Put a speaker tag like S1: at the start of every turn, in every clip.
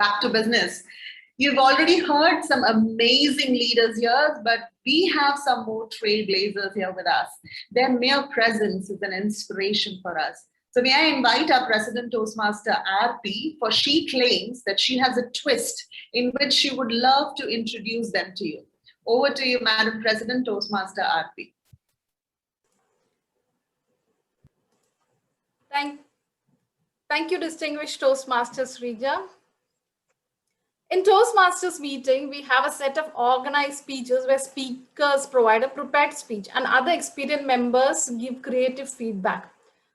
S1: back to business. You've already heard some amazing leaders here, but we have some more trailblazers here with us. Their mere presence is an inspiration for us. So may I invite our President Toastmaster RP, for she claims that she has a twist in which she would love to introduce them to you. Over to you, Madam President Toastmaster RP.
S2: Thank you, distinguished Toastmasters Rija. In Toastmasters meeting, we have a set of organized speeches where speakers provide a prepared speech and other experienced members give creative feedback.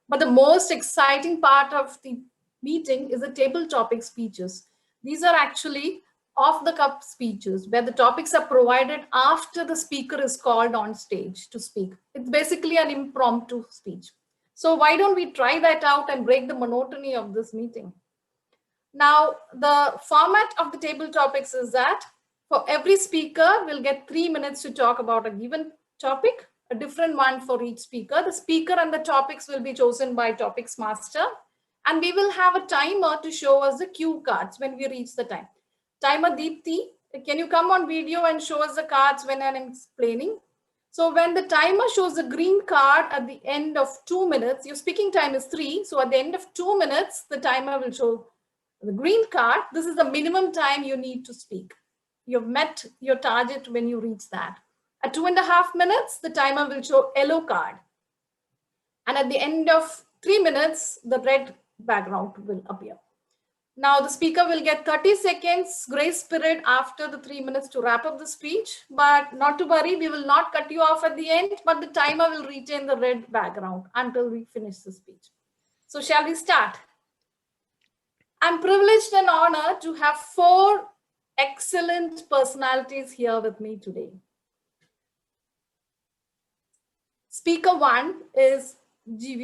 S2: But the most exciting part of the meeting is the table topic speeches. These are actually off-the-cuff speeches where the topics are provided after the speaker is called on stage to speak. It's basically an impromptu speech. So why don't we try that out and break the monotony of this meeting? Now, the format of the table topics is that for every speaker, we'll get 3 minutes to talk about a given topic, a different one for each speaker. The speaker and the topics will be chosen by topics master, and we will have a timer to show us the cue cards when we reach the time. Timer Deepti, can you come on video and show us the cards when I'm explaining? So when the timer shows the green card at the end of 2 minutes, your speaking time is 3. So at the end of 2 minutes, the timer will show the green card. This is the minimum time you need to speak. You've met your target when you reach that. At 2.5 minutes, the timer will show yellow card. And at the end of 3 minutes, the red background will appear. Now the speaker will get 30 seconds grace period after the 3 minutes to wrap up the speech, but not to worry, we will not cut you off at the end, but the timer will retain the red background until we finish the speech. So shall we start? I'm privileged and honored to have 4 excellent personalities here with me today. Speaker 1 is G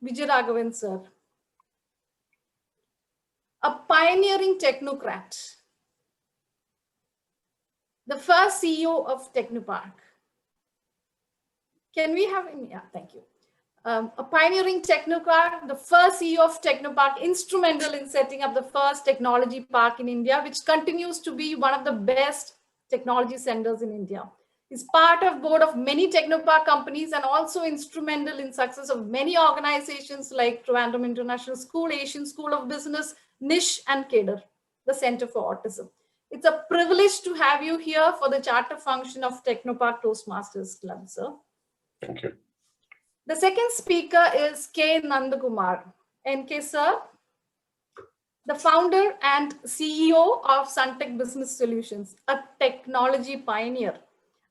S2: Vijayaraghavan sir, a pioneering technocrat, the first CEO of Technopark. Can we have him? Yeah, thank you. A pioneering technocrat, the first CEO of Technopark, instrumental in setting up the first technology park in India, which continues to be one of the best technology centers in India. He's part of board of many Technopark companies and also instrumental in success of many organizations like Trivandrum International School, Asian School of Business, Niche and Kedar, the Center for Autism. It's a privilege to have you here for the charter function of Technopark Toastmasters Club, sir.
S3: Thank you.
S2: The second speaker is K Nandakumar. NK sir, the founder and CEO of SunTec Business Solutions, a technology pioneer,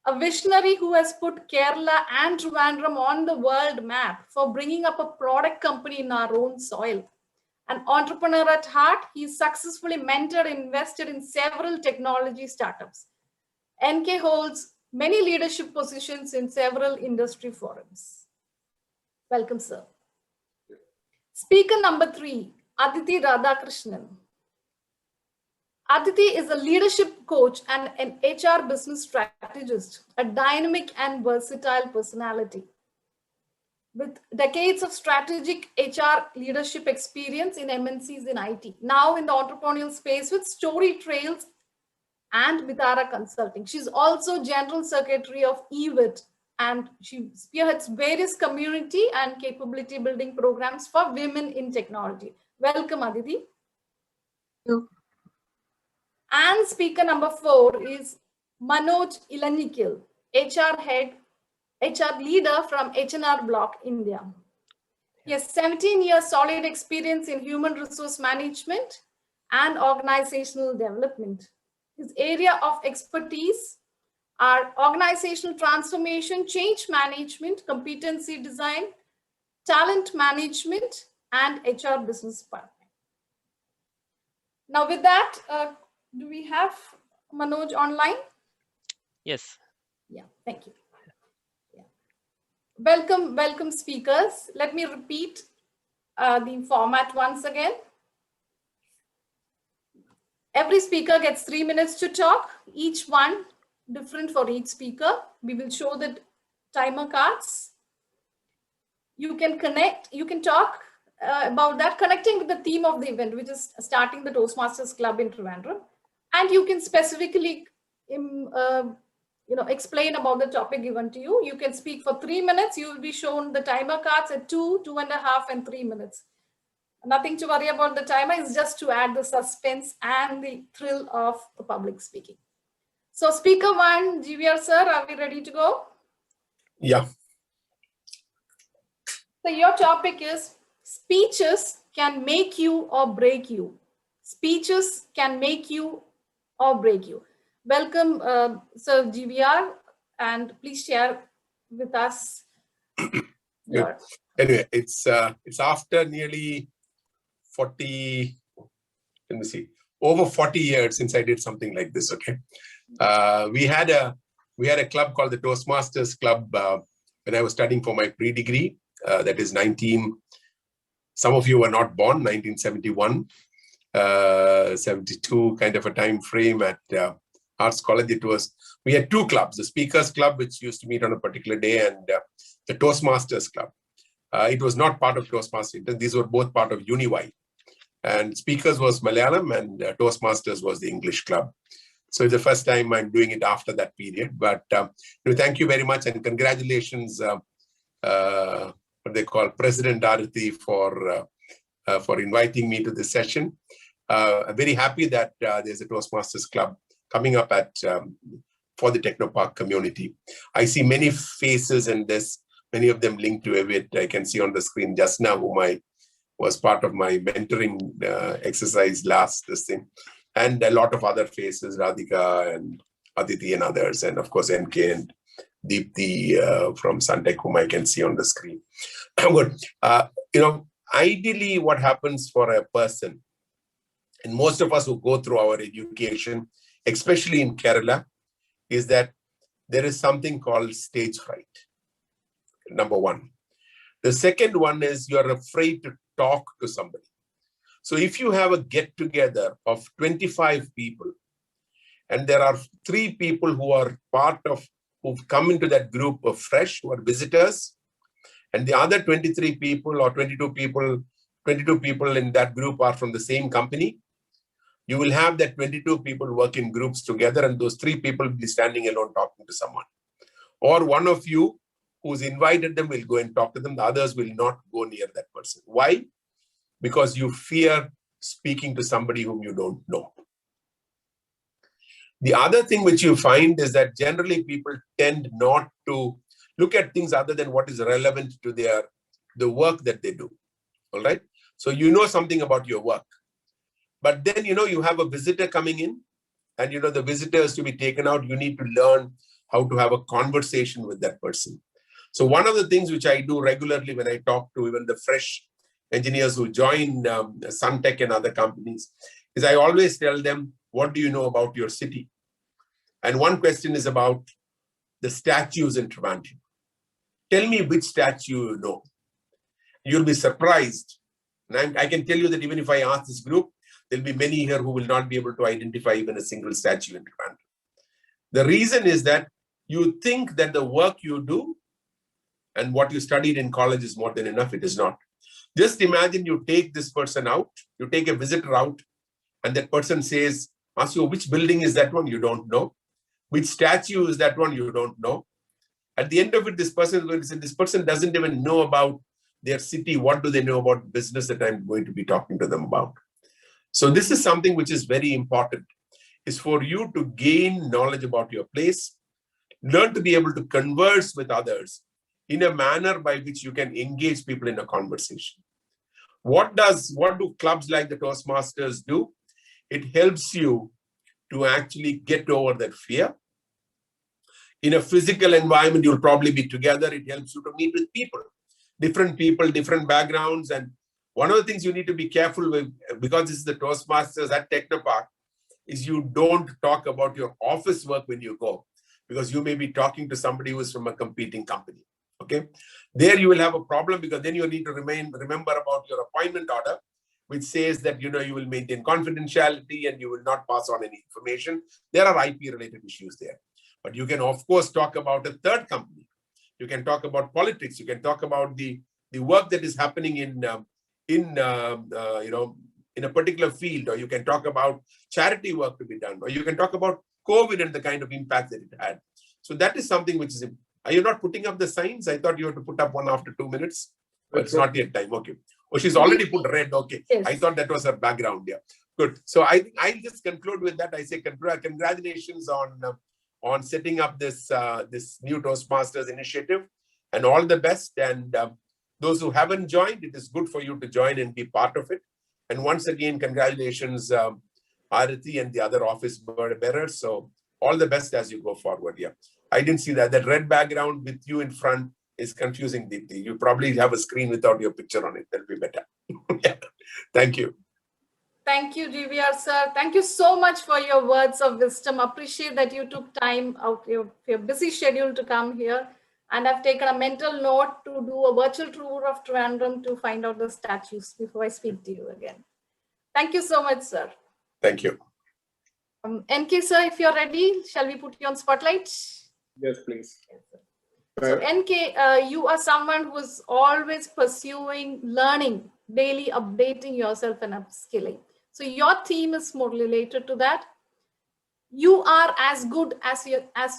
S2: a visionary who has put Kerala and Trivandrum on the world map for bringing up a product company in our own soil. An entrepreneur at heart, he successfully mentored and invested in several technology startups. NK holds many leadership positions in several industry forums. Welcome, sir. Speaker number 3, Aditi Radhakrishan. Aditi is a leadership coach and an HR business strategist, a dynamic and versatile personality. With decades of strategic HR leadership experience in MNCs in IT, now in the entrepreneurial space with Story Trails and Vitara Consulting. She's also General Secretary of eWIT, and she spearheads various community and capability building programs for women in technology. Welcome, Aditi.
S4: Thank you.
S2: And speaker number 4 is Manoj Elanjickal, HR leader from H&R Block, India. He has 17 years solid experience in human resource management and organizational development. His area of expertise are organizational transformation, change management, competency design, talent management, and HR business partner. Now with that, do we have Manoj online?
S4: Yes.
S2: Yeah, thank you. Yeah. Welcome speakers. Let me repeat the format once again. Every speaker gets 3 minutes to talk, each one different for each speaker. We will show the timer cards. You can connect, you can talk about that, connecting with the theme of the event, which is starting the Toastmasters Club in Trivandrum. And you can specifically explain about the topic given to you. You can speak for 3 minutes. You will be shown the timer cards at 2, 2.5, and 3 minutes. Nothing to worry about the timer. It's just to add the suspense and the thrill of the public speaking. So speaker one, GVR sir, are we ready to go?
S3: Yeah.
S2: So your topic is speeches can make you or break you. Speeches can make you or break you. Welcome, Sir GVR, and please share with us.
S3: Anyway, it's after nearly 40, let me see, over 40 years since I did something like this. Okay, we had a club called the Toastmasters Club when I was studying for my pre-degree. That is some of you were not born, 1971, 72 kind of a time frame at Arts College. We had two clubs, the Speakers Club, which used to meet on a particular day, and the Toastmasters Club. It was not part of Toastmasters. These were both part of eWIT. And Speakers was Malayalam and Toastmasters was the English club. So it's the first time I'm doing it after that period. But thank you very much and congratulations, what they call President Aditi, for inviting me to this session. I'm very happy that there's a Toastmasters Club coming up for the Technopark community. I see many faces in this, many of them linked to eWIT. I can see on the screen just now whom was part of my mentoring exercise this thing. And a lot of other faces, Radhika and Aditi and others, and of course NK and Deepthi from SunTec, whom I can see on the screen. Good. Ideally what happens for a person, and most of us who go through our education, especially in Kerala, is that there is something called stage fright, number one. The second one is you're afraid to talk to somebody. So if you have a get-together of 25 people, and there are 3 people who are who've come into that group of fresh, who are visitors, and the other 23 people or 22 people in that group are from the same company, you will have that 22 people work in groups together, and those 3 people will be standing alone talking to someone. Or one of you who's invited them will go and talk to them. The others will not go near that person. Why? Because you fear speaking to somebody whom you don't know. The other thing which you find is that generally people tend not to look at things other than what is relevant to the work that they do. All right. So you know something about your work, but then you have a visitor coming in, and the visitor is to be taken out. You need to learn how to have a conversation with that person. So one of the things which I do regularly when I talk to even the fresh engineers who join SunTec and other companies is I always tell them, what do you know about your city? And one question is about the statues in Trivandrum. Tell me which statue you know. You'll be surprised. And I can tell you that even if I ask this group, there'll be many here who will not be able to identify even a single statue in Trivandrum. The reason is that you think that the work you do and what you studied in college is more than enough. It is not. Just imagine you take this person out, you take a visitor out, and that person asks you, which building is that one? You don't know. Which statue is that one? You don't know. At the end of it, this person is going to say, this person doesn't even know about their city. What do they know about business that I'm going to be talking to them about? So this is something which is very important, is for you to gain knowledge about your place, learn to be able to converse with others in a manner by which you can engage people in a conversation. What do clubs like the Toastmasters do? It helps you to actually get over that fear. In a physical environment, you'll probably be together. It helps you to meet with people, different backgrounds. And one of the things you need to be careful with, because this is the Toastmasters at Technopark, is you don't talk about your office work when you go, because you may be talking to somebody who is from a competing company. Okay, there you will have a problem, because then you need to remember about your appointment order, which says that you will maintain confidentiality and you will not pass on any information. There are IP related issues there. But you can of course talk about a third company. You can talk about politics. You can talk about the work that is happening in in a particular field, or you can talk about charity work to be done, or you can talk about COVID and the kind of impact that it had. So that is something which is. Are you not putting up the signs? I thought you had to put up one after 2 minutes, but it's not yet time. Okay. Oh, she's already put red. Okay.
S2: Yes.
S3: I thought that was her background. Yeah. Good. So I'll just conclude with that. I say congratulations on setting up this this new Toastmasters initiative, and all the best. And those who haven't joined, it is good for you to join and be part of it. And once again, congratulations, Aditi and the other office bearers. So all the best as you go forward. Yeah. I didn't see that. That red background with you in front is confusing, Deepthi. You probably have a screen without your picture on it. That'll be better. Yeah. Thank you.
S2: Thank you, GVR sir. Thank you so much for your words of wisdom. Appreciate that you took time out of your busy schedule to come here. And I've taken a mental note to do a virtual tour of Trivandrum to find out the statues before I speak to you again. Thank you so much, sir.
S3: Thank you.
S2: NK sir, if you're ready, shall we put you on spotlight?
S5: Yes, please.
S2: So NK, you are someone who's always pursuing learning, daily updating yourself and upskilling. So your theme is more related to that. You are as good as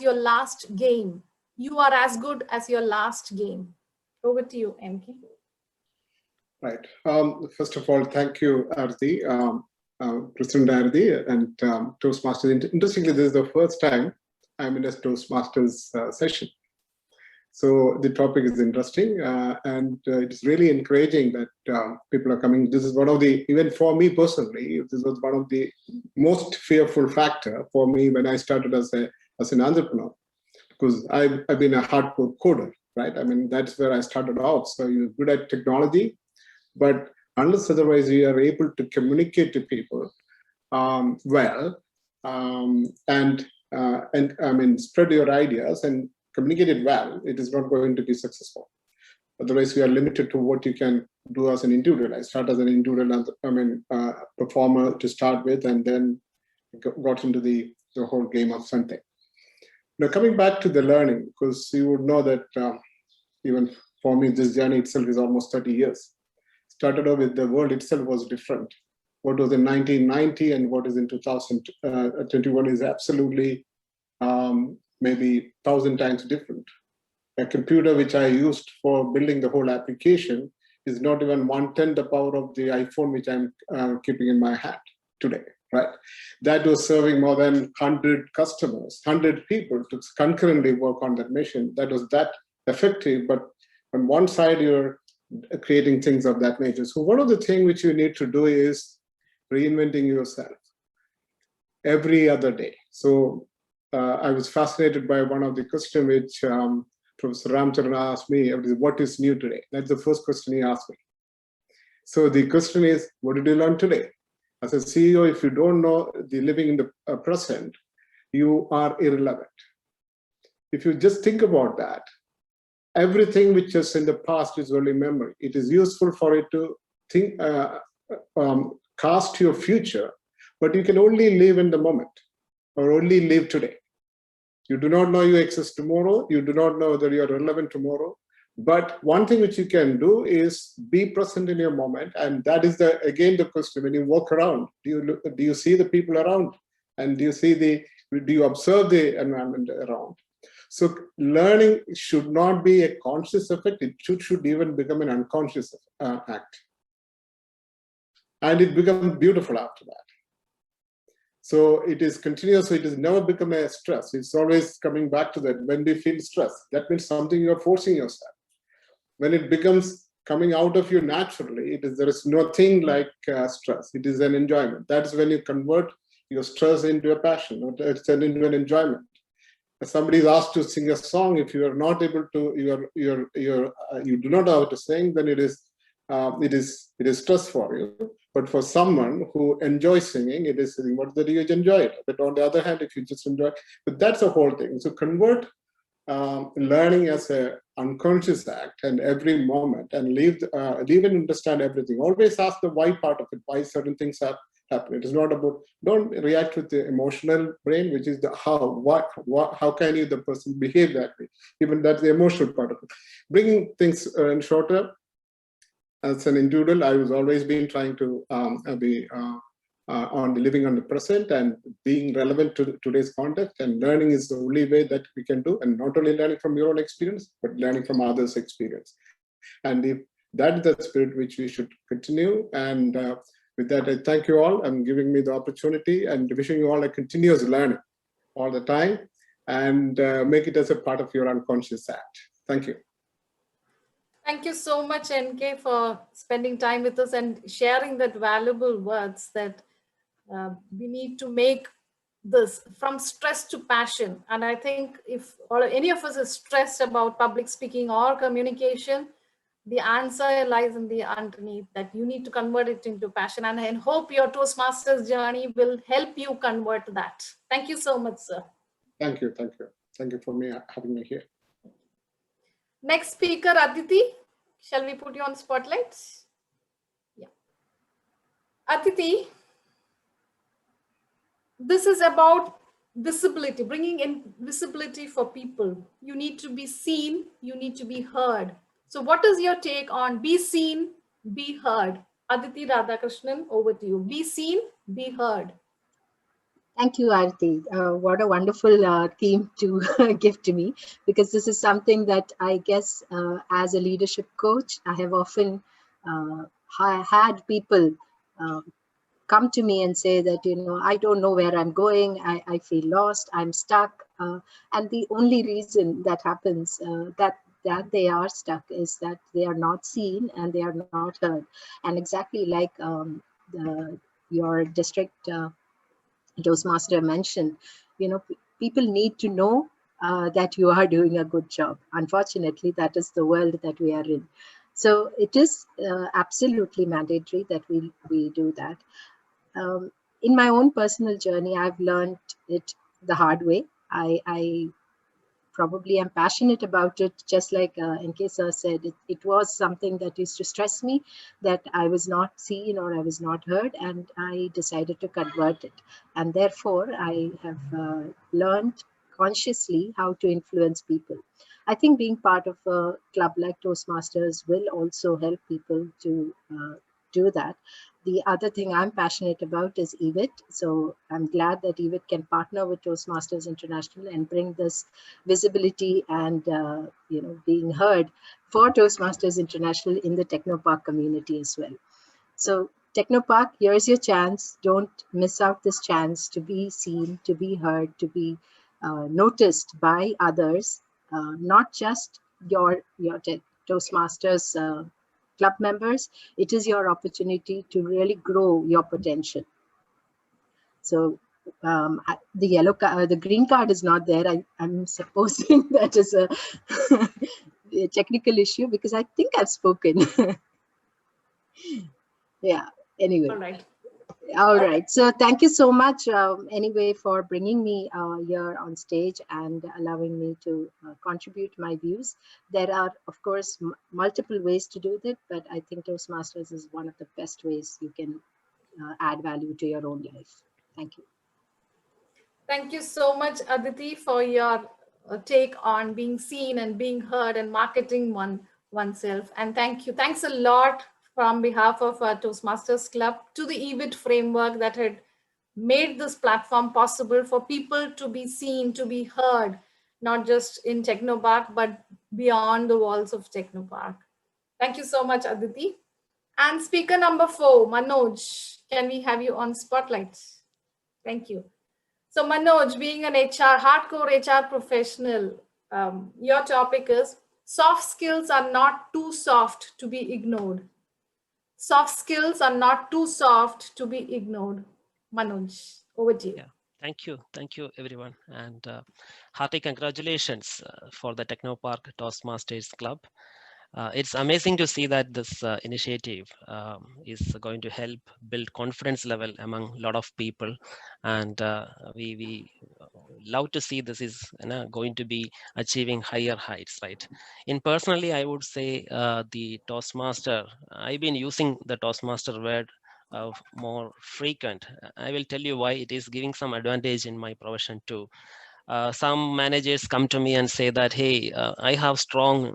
S2: your last game. You are as good as your last game. Over to you, NK.
S5: Right. First of all, thank you, Aditi, President Aditi, and Toastmasters. Interestingly, this is the first time I'm in a Toastmasters session. So the topic is interesting, and it's really encouraging that people are coming. This is one of the, even for me personally, this was one of the most fearful factor for me when I started as an entrepreneur, because I've been a hardcore coder, right? I mean, that's where I started off. So you're good at technology, but unless otherwise you are able to communicate to people well, and I mean, spread your ideas and communicate it well, it is not going to be successful. Otherwise, we are limited to what you can do as an individual. I start as an individual, performer to start with, and then got into the whole game of SunTec. Now, coming back to the learning, because you would know that even for me, this journey itself is almost 30 years. Started off with the world itself was different. What was in 1990 and what is in 2021 is absolutely maybe 1,000 times different. A computer which I used for building the whole application is not even 1/10 the power of the iPhone which I'm keeping in my hand today, right? That was serving more than 100 customers, 100 people to concurrently work on that mission. That was that effective, but on one side, you're creating things of that nature. So one of the things which you need to do is reinventing yourself every other day. So I was fascinated by one of the questions which Professor Ramcharan asked me, what is new today? That's the first question he asked me. So the question is, what did you learn today? As a CEO, if you don't know the living in the present, you are irrelevant. If you just think about that, everything which is in the past is only memory. It is useful for it to think, cast your future, but you can only live in the moment or only live today. You do not know you exist tomorrow. You do not know whether you are relevant tomorrow. But one thing which you can do is be present in your moment. And that is again the question. When you walk around, do you see the people around? And do you observe the environment around? So learning should not be a conscious effect. It should even become an unconscious act. And it becomes beautiful after that. So it is continuous, so it has never become a stress. It's always coming back to that. When do you feel stress? That means something you're forcing yourself. When it becomes coming out of you naturally, there is nothing like stress. It is an enjoyment. That is when you convert your stress into a passion, or it's into an enjoyment. If somebody is asked to sing a song, if you are not able to, you do not know how to sing, then it is stress for you. But for someone who enjoys singing, it is singing. What do you enjoy it? But on the other hand, if you just enjoy, but that's the whole thing. So convert learning as an unconscious act and every moment, and leave and understand everything. Always ask the why part of it, why certain things happen. It is not about, don't react with the emotional brain, which is the how, what, how can you, the person behave that way. Even that's the emotional part of it. Bringing things in shorter, as an individual, I was always been trying to be on the living on the present and being relevant to today's context, and learning is the only way that we can do, and not only learning from your own experience, but learning from others' experience. And if that is the spirit which we should continue. And with that, I thank you all and giving me the opportunity, and wishing you all a continuous learning all the time, and make it as a part of your unconscious act. Thank you.
S2: Thank you so much, NK, for spending time with us and sharing that valuable words that we need to make this from stress to passion. And I think if any of us is stressed about public speaking or communication, the answer lies in the underneath, that you need to convert it into passion. And I hope your Toastmasters journey will help you convert that. Thank you so much, sir.
S5: Thank you. Thank you. Thank you for having me here.
S2: Next speaker, Aditi. Shall we put you on spotlight? Yeah. Aditi, this is about visibility, bringing in visibility for people. You need to be seen, you need to be heard. So what is your take on be seen, be heard? Aditi Radhakrishan, over to you. Be seen, be heard.
S4: Thank you, Aditi. What a wonderful theme to give to me, because this is something that I guess as a leadership coach, I have often had people come to me and say that, you know, I don't know where I'm going. I feel lost. I'm stuck. And the only reason that happens that they are stuck is that they are not seen and they are not heard. And exactly like your district Toastmaster mentioned, you know, people need to know that you are doing a good job. Unfortunately, that is the world that we are in. So it is absolutely mandatory that we do that. In my own personal journey, I've learned it the hard way. I probably am passionate about it, just like NK sir said, it was something that used to stress me, that I was not seen or I was not heard, and I decided to convert it. And therefore, I have learned consciously how to influence people. I think being part of a club like Toastmasters will also help people to do that. The other thing I'm passionate about is eWIT. So I'm glad that eWIT can partner with Toastmasters International and bring this visibility and you know, being heard for Toastmasters International in the Technopark community as well. So Technopark, here's your chance. Don't miss out this chance to be seen, to be heard, to be noticed by others, not just your Toastmasters club members. It is your opportunity to really grow your potential. So the green card is not there. I'm supposing that is a technical issue, because I think I've spoken. Yeah, anyway. All right. So thank you so much anyway for bringing me here on stage and allowing me to contribute my views. There are, of course, multiple ways to do that, but I think Toastmasters is one of the best ways you can add value to your own life. Thank you.
S2: Thank you so much, Aditi, for your take on being seen and being heard and marketing oneself. And thank you. Thanks a lot from behalf of our Toastmasters Club to the eWIT framework that had made this platform possible for people to be seen, to be heard, not just in Technopark, but beyond the walls of Technopark. Thank you so much, Aditi. And speaker number 4, Manoj, can we have you on spotlight? Thank you. So Manoj, being an hardcore HR professional, your topic is soft skills are not too soft to be ignored. Soft skills are not too soft to be ignored. Manoj, over to you.
S6: Yeah, thank you everyone, and hearty congratulations for the Technopark Toastmasters Club. It's amazing to see that this initiative is going to help build confidence level among a lot of people, and we love to see this is going to be achieving higher heights, right? In personally, I would say the Toastmaster, I've been using the Toastmaster word more frequent. I will tell you why it is giving some advantage in my profession too. some managers come to me and say that, hey, I have strong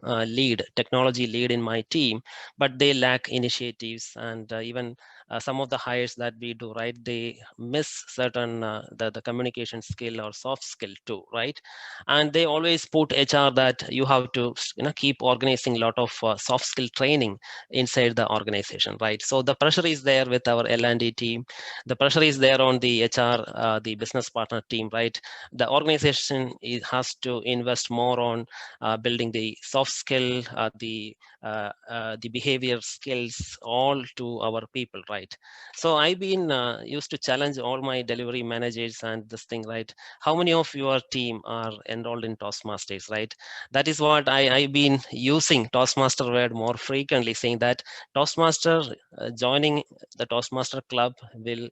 S6: technology lead in my team, but they lack initiatives, and even some of the hires that we do, right, they miss certain the communication skill or soft skill too, right? And they always put HR that you have to keep organizing a lot of soft skill training inside the organization, right? So the pressure is there with our L&D team, the pressure is there on the HR, the business partner team, right? The organization has to invest more on building the soft skill, the behavior skills, all to our people, right? So I've been used to challenge all my delivery managers and this thing, right? How many of your team are enrolled in Toastmasters, right? That is what I've been using Toastmaster word more frequently, saying that Toastmaster, joining the Toastmaster club will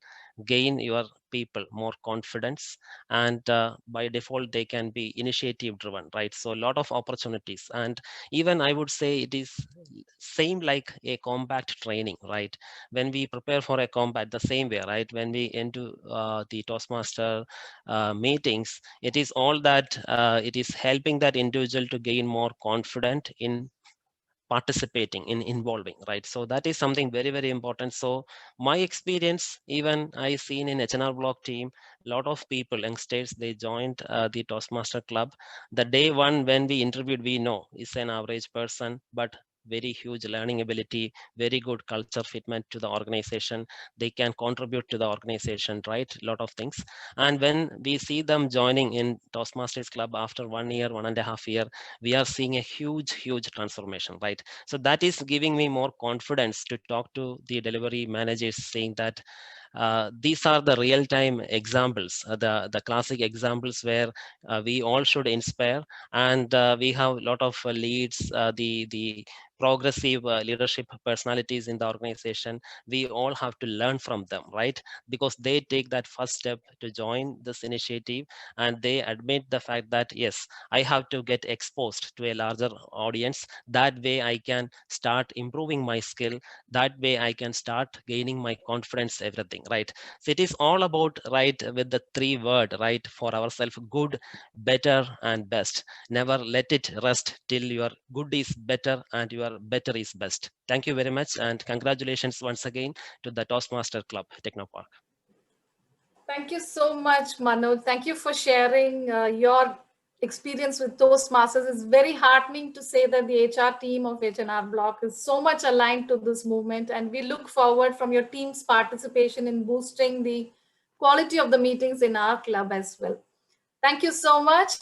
S6: gain your people more confidence, and by default they can be initiative driven, right? So a lot of opportunities, and even I would say it is same like a combat training, right? When we prepare for a combat, the same way, right? When we into the Toastmaster meetings, it is all that it is helping that individual to gain more confident in participating in involving, right? So that is something very, very important. So my experience, even I seen in HNR block team, a lot of people, youngsters, they joined the Toastmaster club. The day one when we interviewed, we know is an average person, but very huge learning ability, very good culture fitment to the organization. They can contribute to the organization, right? A lot of things. And when we see them joining in Toastmasters club after 1 year, 1.5 years, we are seeing a huge transformation, right? So that is giving me more confidence to talk to the delivery managers, saying that these are the real-time examples, the classic examples where we all should inspire, and we have a lot of leads, the progressive leadership personalities in the organization. We all have to learn from them, right? Because they take that first step to join this initiative, and they admit the fact that, yes, I have to get exposed to a larger audience. That way I can start improving my skill. That way I can start gaining my confidence, everything, right? So it is all about, right, with the 3 word, right, for ourselves: good, better, and best. Never let it rest till your good is better and your better is best. Thank you very much, and congratulations once again to the Toastmaster Club Technopark.
S2: Thank you so much, Manoj. Thank you for sharing your experience with Toastmasters. It's very heartening to say that the HR team of H&R Block is so much aligned to this movement, and we look forward from your team's participation in boosting the quality of the meetings in our club as well. Thank you so much.